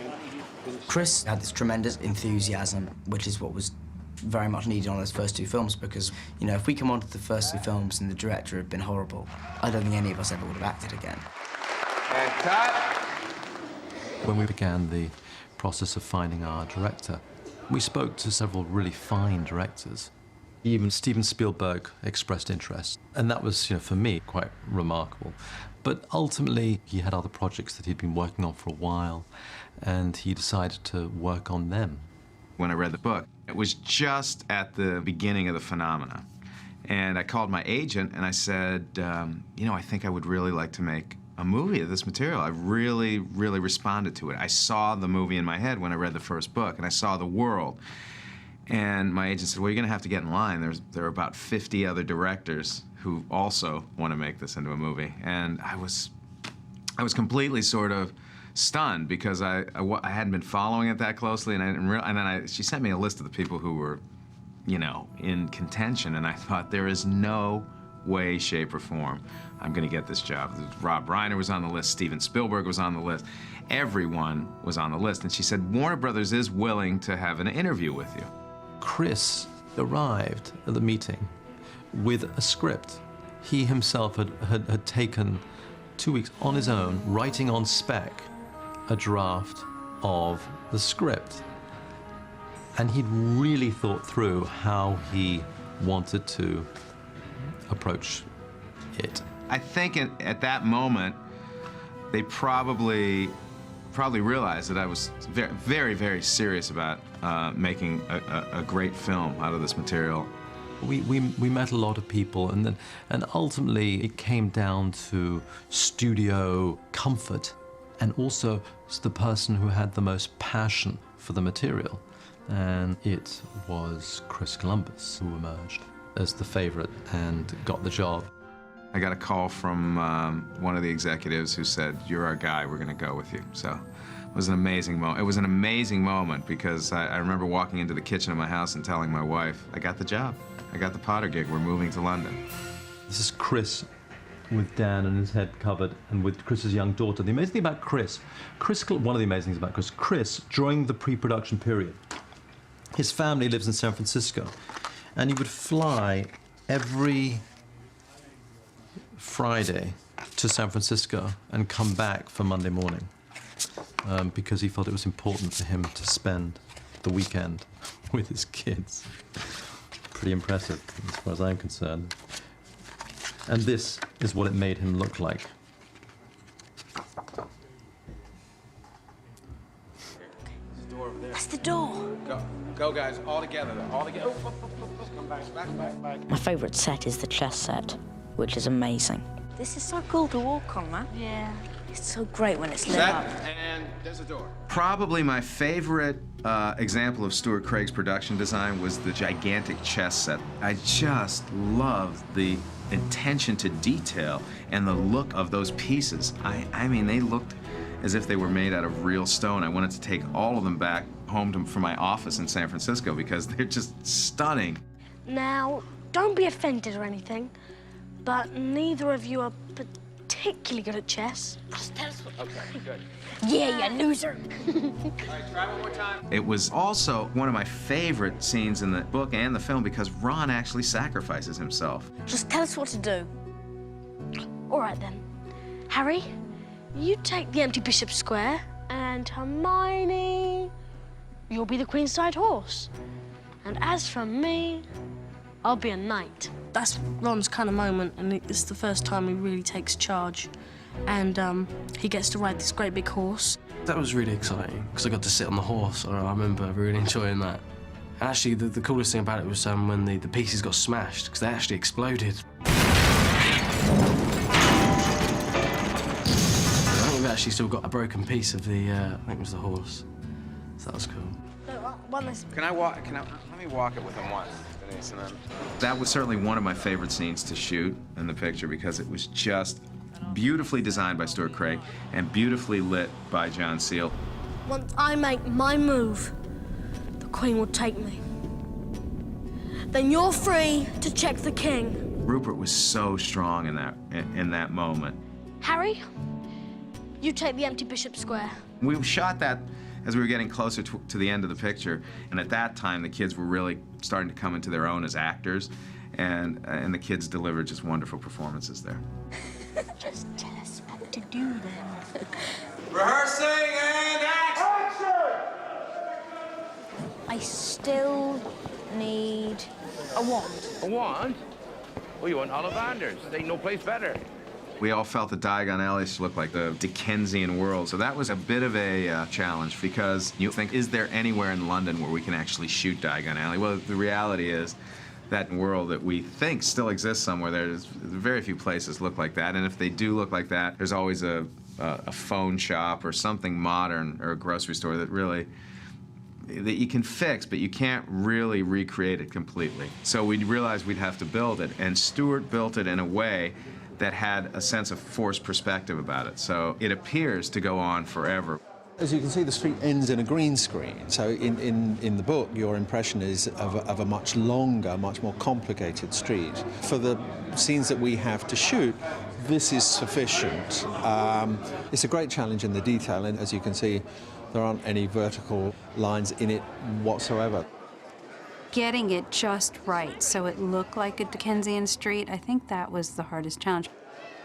Chris had this tremendous enthusiasm, which is what was very much needed on those first two films, because, you know, if we come onto the first two films and the director had been horrible, I don't think any of us ever would have acted again. And cut! When we began the process of finding our director, we spoke to several really fine directors. Even Steven Spielberg expressed interest, and that was, for me, quite remarkable. But ultimately, he had other projects that he'd been working on for a while, and he decided to work on them. When I read the book, it was just at the beginning of the phenomena. And I called my agent and I said, I think I would really like to make a movie of this material. I really, really responded to it. I saw the movie in my head when I read the first book, and I saw the world. And my agent said, well, you're going to have to get in line. There are about 50 other directors who also want to make this into a movie. And I was completely sort of stunned because I hadn't been following it that closely, and I didn't and then she sent me a list of the people who were, you know, in contention, and I thought, there is no way, shape, or form I'm going to get this job. Rob Reiner was on the list, Steven Spielberg was on the list, everyone was on the list, and she said, Warner Brothers is willing to have an interview with you. Chris arrived at the meeting with a script. He himself had taken 2 weeks on his own, writing on spec a draft of the script. And he'd really thought through how he wanted to approach it. I think at that moment, they probably realized that I was very, very, very serious about making a great film out of this material. We met a lot of people, and ultimately it came down to studio comfort, and also the person who had the most passion for the material. And it was Chris Columbus who emerged as the favorite and got the job. I got a call from one of the executives who said, you're our guy, we're gonna go with you. So it was an amazing moment. It was an amazing moment because I remember walking into the kitchen of my house and telling my wife, I got the job. I got the Potter gig, we're moving to London. This is Chris with Dan and his head covered, and with Chris's young daughter. The amazing thing about Chris, one of the amazing things about Chris, during the pre-production period, his family lives in San Francisco, and he would fly every Friday to San Francisco and come back for Monday morning because he felt it was important for him to spend the weekend with his kids. Pretty impressive as far as I'm concerned. And this is what it made him look like. That's the door. Go, guys, all together. All together. Just come back. My favourite set is the chess set, which is amazing. This is so cool to walk on, man. Yeah. It's so great when it's lit up. And there's a door. Probably my favorite example of Stuart Craig's production design was the gigantic chess set. I just loved the attention to detail and the look of those pieces. I mean, they looked as if they were made out of real stone. I wanted to take all of them back home from my office in San Francisco because they're just stunning. Now, don't be offended or anything, but neither of you are particularly good at chess. Just tell us what. Okay, good. Yeah, you loser. All right, try one more time. It was also one of my favorite scenes in the book and the film because Ron actually sacrifices himself. Just tell us what to do. All right, then. Harry, you take the empty bishop square, and Hermione, you'll be the queenside horse. And as for me, I'll be a knight. That's Ron's kind of moment, and it's the first time he really takes charge. And he gets to ride this great big horse. That was really exciting, because I got to sit on the horse. I remember really enjoying that. And actually, the coolest thing about it was when the pieces got smashed, because they actually exploded. I think we've actually still got a broken piece of the, I think it was the horse. So that was cool. Can I walk? Let me walk it with him once, Denise, and then. That was certainly one of my favorite scenes to shoot in the picture because it was just beautifully designed by Stuart Craig and beautifully lit by John Seale. Once I make my move, the Queen will take me. Then you're free to check the King. Rupert was so strong in that moment. Harry, you take the empty bishop square. We shot that as we were getting closer to the end of the picture, and at that time the kids were really starting to come into their own as actors, and the kids delivered just wonderful performances there. Just tell us what to do then. Rehearsing and action! I still need a wand. A wand? Well, you want Ollivander's. There ain't no place better. We all felt that Diagon Alley should look like the Dickensian world, so that was a bit of a challenge because you think, is there anywhere in London where we can actually shoot Diagon Alley? Well, the reality is That world that we think still exists somewhere, there's very few places look like that, and if they do look like that, there's always a phone shop or something modern or a grocery store that you can fix, but you can't really recreate it completely. So we realized we'd have to build it, and Stuart built it in a way that had a sense of forced perspective about it. So it appears to go on forever. As you can see, the street ends in a green screen. So in the book, your impression is of a much longer, much more complicated street. For the scenes that we have to shoot, this is sufficient. It's a great challenge in the detail, and as you can see, there aren't any vertical lines in it whatsoever. Getting it just right so it looked like a Dickensian street, I think that was the hardest challenge.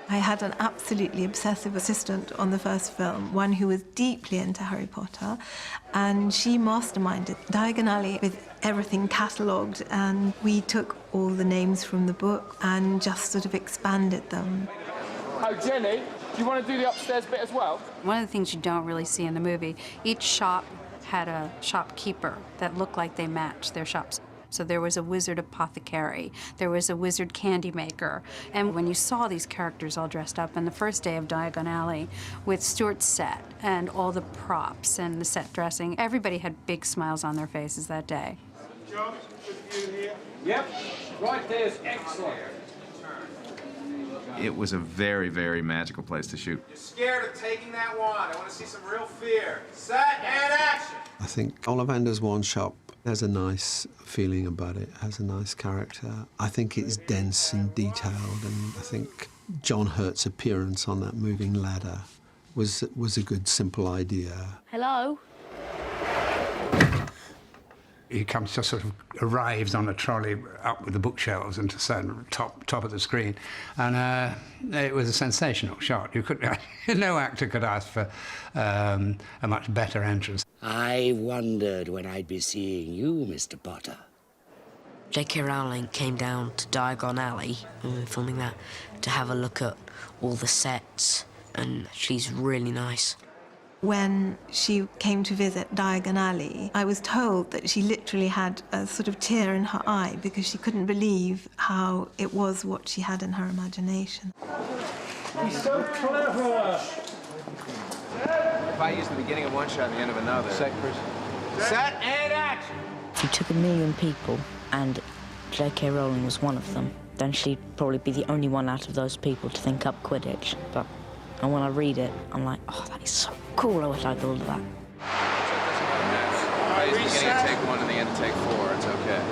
I had an absolutely obsessive assistant on the first film, one who was deeply into Harry Potter, and she masterminded Diagon Alley with everything catalogued, and we took all the names from the book and just sort of expanded them. Oh, Jenny, do you want to do the upstairs bit as well? One of the things you don't really see in the movie, each shop had a shopkeeper that looked like they matched their shops. So there was a wizard apothecary, there was a wizard candy maker, and when you saw these characters all dressed up on the first day of Diagon Alley with Stuart's set and all the props and the set dressing, everybody had big smiles on their faces that day. John, good view here. Yep, right there's excellent. It was a very, very magical place to shoot. You're scared of taking that wand. I want to see some real fear. Set and action! I think Ollivander's wand shop has a nice feeling about it, has a nice character. I think it's dense and detailed, and I think John Hurt's appearance on that moving ladder was a good, simple idea. Hello? He comes, just sort of arrives on a trolley up with the bookshelves and to stand top of the screen, and it was a sensational shot. You couldn't, no actor could ask for a much better entrance. I wondered when I'd be seeing you, Mr. Potter. J.K. Rowling came down to Diagon Alley, when we were filming that, to have a look at all the sets, and she's really nice. When she came to visit Diagon Alley, I was told that she literally had a sort of tear in her eye because she couldn't believe how it was what she had in her imagination. He's so clever! If I use the beginning of one shot and the end of another... Set, Chris. Set and action! If you took 1 million people and J.K. Rowling was one of them, then she'd probably be the only one out of those people to think up Quidditch. And when I read it, I'm like, oh, that is so cool. I wish I thought of that. If I use the beginning of take one and the end of take four, it's okay.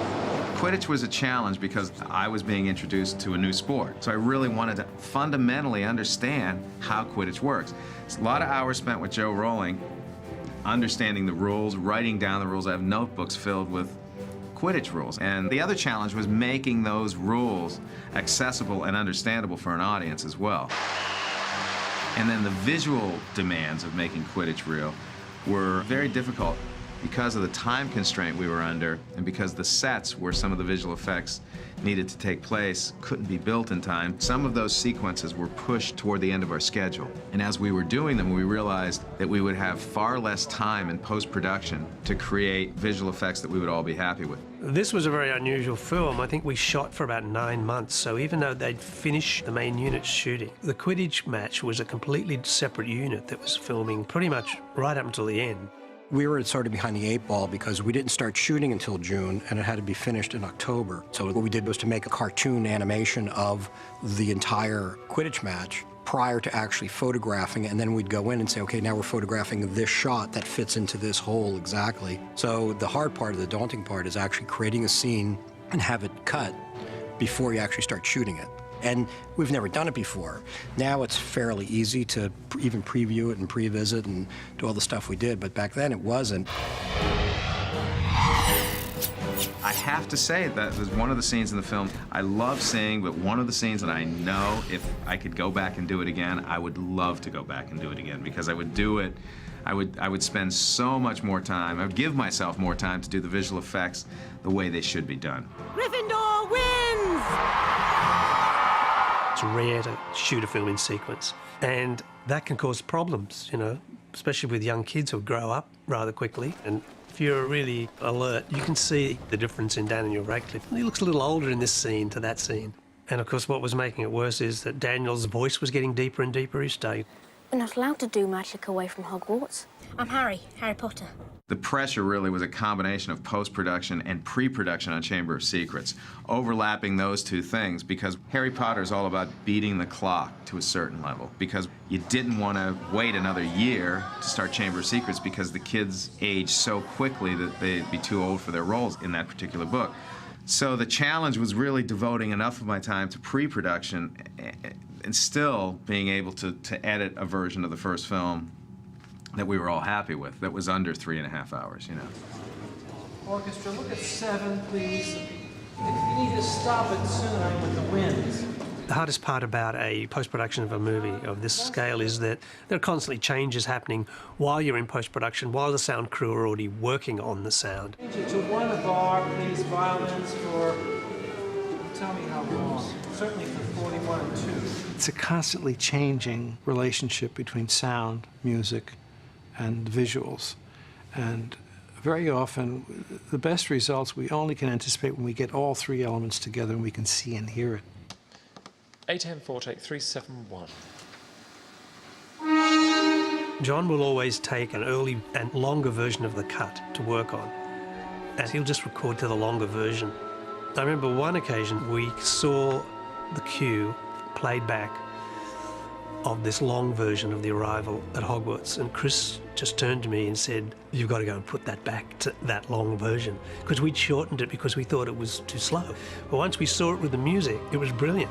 Quidditch was a challenge because I was being introduced to a new sport. So I really wanted to fundamentally understand how Quidditch works. It's a lot of hours spent with Joe Rowling, understanding the rules, writing down the rules. I have notebooks filled with Quidditch rules. And the other challenge was making those rules accessible and understandable for an audience as well. And then the visual demands of making Quidditch real were very difficult because of the time constraint we were under and because the sets where some of the visual effects needed to take place couldn't be built in time. Some of those sequences were pushed toward the end of our schedule. And as we were doing them, we realized that we would have far less time in post-production to create visual effects that we would all be happy with. This was a very unusual film. I think we shot for about 9 months, so even though they'd finished the main unit shooting, the Quidditch match was a completely separate unit that was filming pretty much right up until the end. We were sort of behind the 8 ball because we didn't start shooting until June, and it had to be finished in October. So what we did was to make a cartoon animation of the entire Quidditch match prior to actually photographing it, and then we'd go in and say, okay, now we're photographing this shot that fits into this hole exactly. So the hard part, the daunting part, is actually creating a scene and have it cut before you actually start shooting it. And we've never done it before. Now it's fairly easy to even preview it and pre-visit and do all the stuff we did, but back then it wasn't. I have to say that was one of the scenes in the film I love seeing, but one of the scenes that I know if I could go back and do it again, I would love to go back and do it again because I would do it, I would spend so much more time, I would give myself more time to do the visual effects the way they should be done. Gryffindor wins! It's rare to shoot a film in sequence, and that can cause problems, you know, especially with young kids who grow up rather quickly. And If you're really alert, you can see the difference in Daniel Radcliffe. He looks a little older in this scene to that scene. And of course, what was making it worse is that Daniel's voice was getting deeper and deeper each day. We're not allowed to do magic away from Hogwarts. I'm Harry Potter. The pressure really was a combination of post-production and pre-production on Chamber of Secrets, overlapping those two things, because Harry Potter is all about beating the clock to a certain level, because you didn't want to wait another year to start Chamber of Secrets because the kids age so quickly that they'd be too old for their roles in that particular book. So the challenge was really devoting enough of my time to pre-production and still being able to edit a version of the first film that we were all happy with, that was under 3.5 hours, you know. Orchestra, look at 7, please. You need to stop it soon with the winds. The hardest part about a post-production of a movie of this scale is that there are constantly changes happening while you're in post-production, while the sound crew are already working on the sound. Change it to 1 bar, please, violins for, tell me how long. Certainly for 41 and 2. It's a constantly changing relationship between sound, music, and visuals. And very often, the best results we only can anticipate when we get all 3 elements together and we can see and hear it. 8-10-4, take 3-7-1. John will always take an early and longer version of the cut to work on, and he'll just record to the longer version. I remember one occasion we saw the cue played back of this long version of the arrival at Hogwarts, and Chris just turned to me and said, "You've got to go and put that back to that long version," because we'd shortened it because we thought it was too slow. But once we saw it with the music, it was brilliant.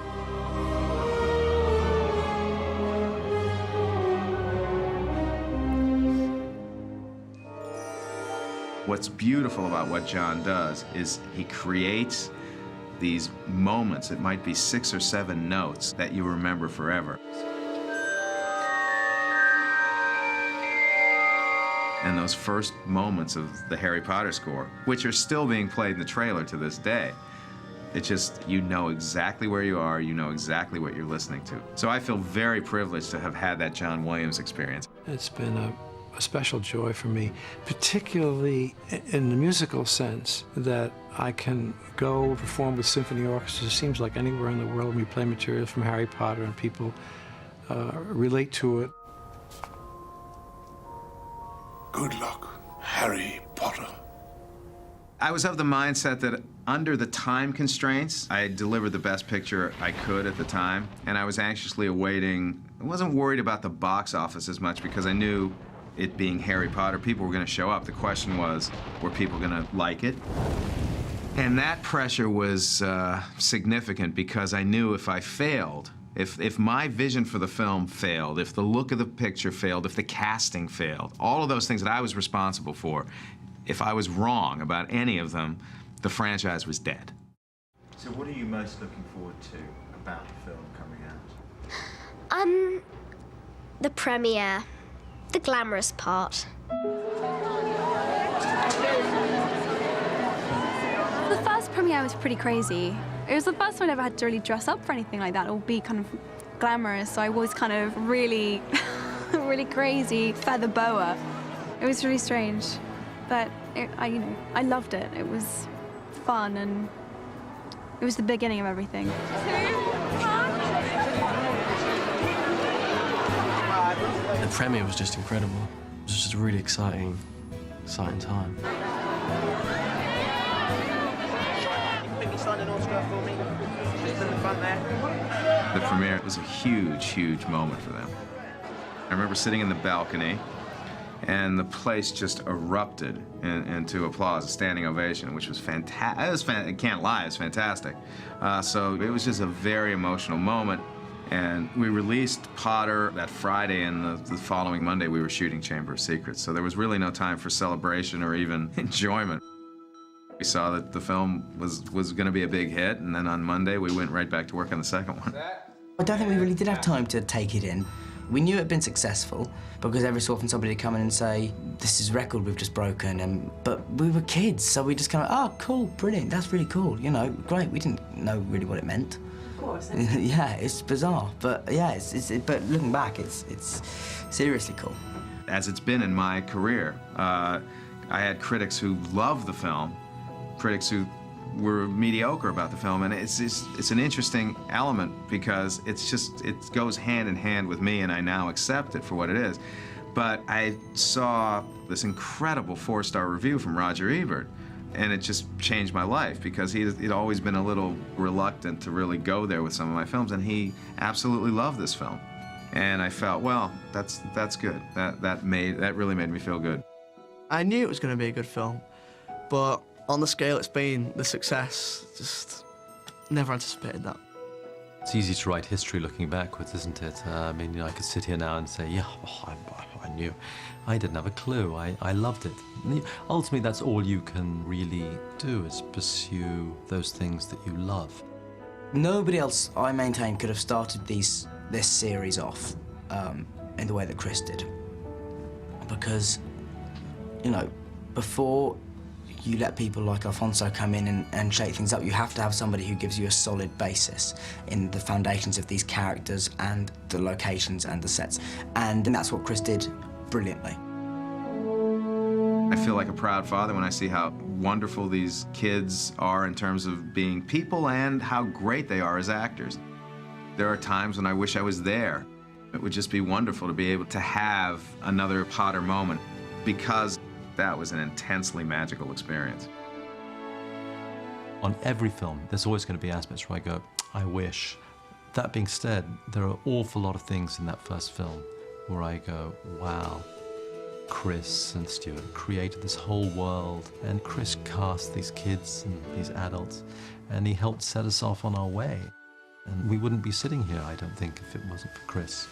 What's beautiful about what John does is he creates these moments, it might be 6 or 7 notes, that you remember forever. And those first moments of the Harry Potter score, which are still being played in the trailer to this day, it's just, you know exactly where you are, you know exactly what you're listening to. So I feel very privileged to have had that John Williams experience. It's been a special joy for me, particularly in the musical sense, that I can go perform with symphony orchestras. It seems like anywhere in the world when we play material from Harry Potter and people relate to it. Good luck, Harry Potter. I was of the mindset that under the time constraints, I delivered the best picture I could at the time, and I was anxiously awaiting. I wasn't worried about the box office as much because I knew it being Harry Potter, people were going to show up. The question was, were people going to like it? And that pressure was significant because I knew if I failed, if my vision for the film failed, if the look of the picture failed, if the casting failed, all of those things that I was responsible for, if I was wrong about any of them, the franchise was dead. So what are you most looking forward to about the film coming out? The premiere. The glamorous part. The first premiere was pretty crazy. It was the first time I ever had to really dress up for anything like that or be kind of glamorous, so I was kind of really, really crazy feather boa. It was really strange, but I loved it. It was fun and it was the beginning of everything. The premiere was just incredible. It was just a really exciting time. The premiere was a huge, huge moment for them. I remember sitting in the balcony, and the place just erupted into applause, a standing ovation, which was fantastic. I can't lie, it was fantastic. So it was just a very emotional moment. And we released Potter that Friday, and the following Monday we were shooting Chamber of Secrets. So there was really no time for celebration or even enjoyment. We saw that the film was going to be a big hit, and then on Monday we went right back to work on the second one. I don't think we really did have time to take it in. We knew it had been successful because every so often somebody would come in and say, "This is a record we've just broken," but we were kids, so we just kind of, "Oh, cool, brilliant, that's really cool, you know, great." We didn't know really what it meant. Of course. Yeah, it's bizarre, but yeah, but looking back, it's seriously cool. As it's been in my career, I had critics who loved the film, critics who were mediocre about the film, and it's an interesting element because it goes hand in hand with me, and I now accept it for what it is. But I saw this incredible 4-star review from Roger Ebert, and it just changed my life because he'd always been a little reluctant to really go there with some of my films, and he absolutely loved this film. And I felt, well, that's good. That really made me feel good. I knew it was going to be a good film, but on the scale it's been, the success, just never anticipated that. It's easy to write history looking backwards, isn't it? I mean, I could sit here now and say, yeah, I knew. I didn't have a clue. I loved it. Ultimately, that's all you can really do, is pursue those things that you love. Nobody else, I maintain, could have started this series off in the way that Chris did. Because, you know, before you let people like Alfonso come in and shake things up, you have to have somebody who gives you a solid basis in the foundations of these characters and the locations and the sets. And that's what Chris did brilliantly. I feel like a proud father when I see how wonderful these kids are in terms of being people and how great they are as actors. There are times when I wish I was there. It would just be wonderful to be able to have another Potter moment because that was an intensely magical experience. On every film, there's always going to be aspects where I go, I wish. That being said, there are an awful lot of things in that first film where I go, wow, Chris and Stuart created this whole world, and Chris cast these kids and these adults, and he helped set us off on our way. And we wouldn't be sitting here, I don't think, if it wasn't for Chris.